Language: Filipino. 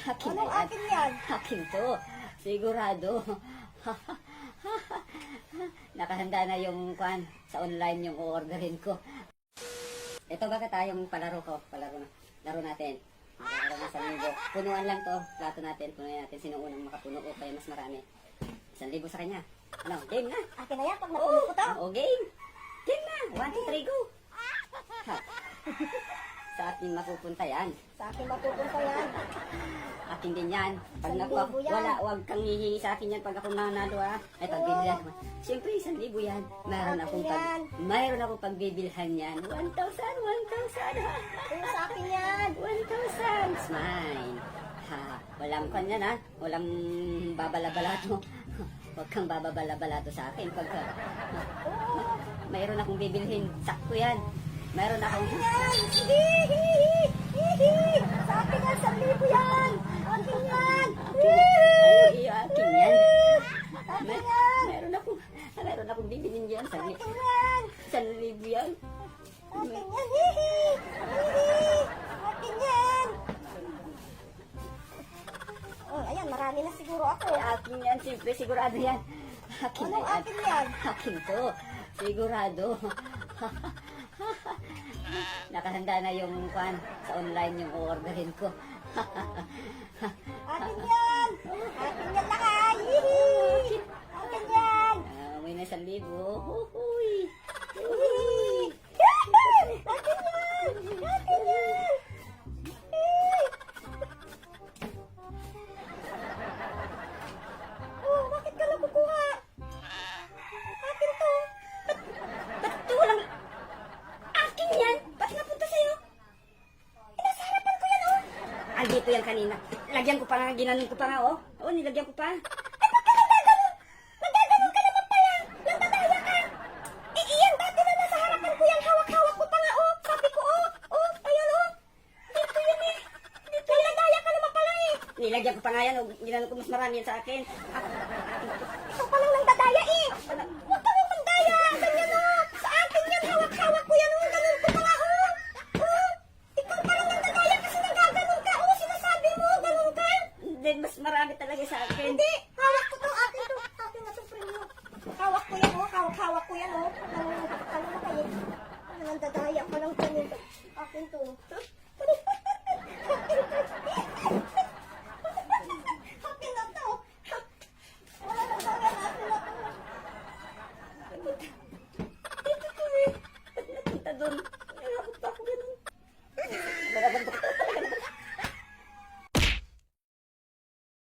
Akin Anong na yan. akin yan? Akin to. Sigurado. Nakahanda na yung kwan sa online yung orderin ko. Ito baka tayong palaro ko. Palaro na. Laro natin. Laro na 1,000. Punuan lang to. Plato natin. Punuan natin. Sino unang makapuno o kaya mas marami. 1,000 sa kanya. Ano? Game na. Akin na yan pag napuno ko to. Oo, game. Game na. 1, 2, 3, go. Ha. Sa ating mapupunta yan. Sa akin mapupunta yan. Akin din yan. Pag 1,000 nakuha, yan. wala, huwag kang hihingi sa akin yan pag ako nanalo ah. Ay, pagbibilhan naman. Siyempre, 1,000 yan. Mayroon akong pagbibilhan yan. 1,000, 1,000. Ayun sa akin yan. 1,000. Smile. Ha, walang kanya na. Walang babalabalato. Huwag kang bababalabalato sa akin. Pagka, mayroon akong bibilhin. Sakto yan. Mayroon akong... Yan! Hihi! Sa akin yan, 1,000 yan! Akin yan! Akin yan. Akin yan! Mayroon akong bibilhin yan. Akin yan! 1,000 yan. Akin yan! Hihi! Akin yan! Oh, ayan, marami na siguro ako. Akin yan. Siyempre, sigurado yan. Akin na Anong yan. akin yan? Akin to. Sigurado. Nakahanda na yung kwan sa online yung orderin ko. Akin yan! Akin yan lang ah! Hihi! Akin yan! May na 1,000. Huhuy. Hihi! Akin yan! Akin yan! Oh, bakit ka nakukuha? Akin to. Ba't ito walang... Akin yan? Ba't napunta sa'yo? Nasa harapan ko yan, oh! Ah, dito yan kanina. Lagyan ko pa nga, ginanon ko pa nga, oh. Oo, nilagyan ko pa. Ay, ba't ka nagaganon? Nagaganon ka naman pala! Nandadaya ka! Eh, iyan, dati na nasa harapan ko yan. Hawak-hawak ko pa nga, oh! Sabi ko, oh! Oh, ayun, oh! Dito yun eh! Dito yun, nadaya ka naman pala eh! Nilagyan ko pa nga yan, oh. Ginanon ko mas marami yan sa akin. Ikaw pa lang nagdadaya eh! Huwag ka nang mandaya! Ganyan oh! Sa akin yan! Hawak-hawak ko yan oh! Ganun ko pa nga oh! Oh! Ikaw pa lang nagdadaya kasi nagaganon ka oh! Sinasabi mo! Ganun ka! Then, mas marami talaga sa akin. Hindi! Hawak ko to! Akin to! Akin na to, primo! Hawak ko yan oh! Hawak-hawak ko yan oh! Ano na kayo? Nandadaya ka lang ganun. Akin to.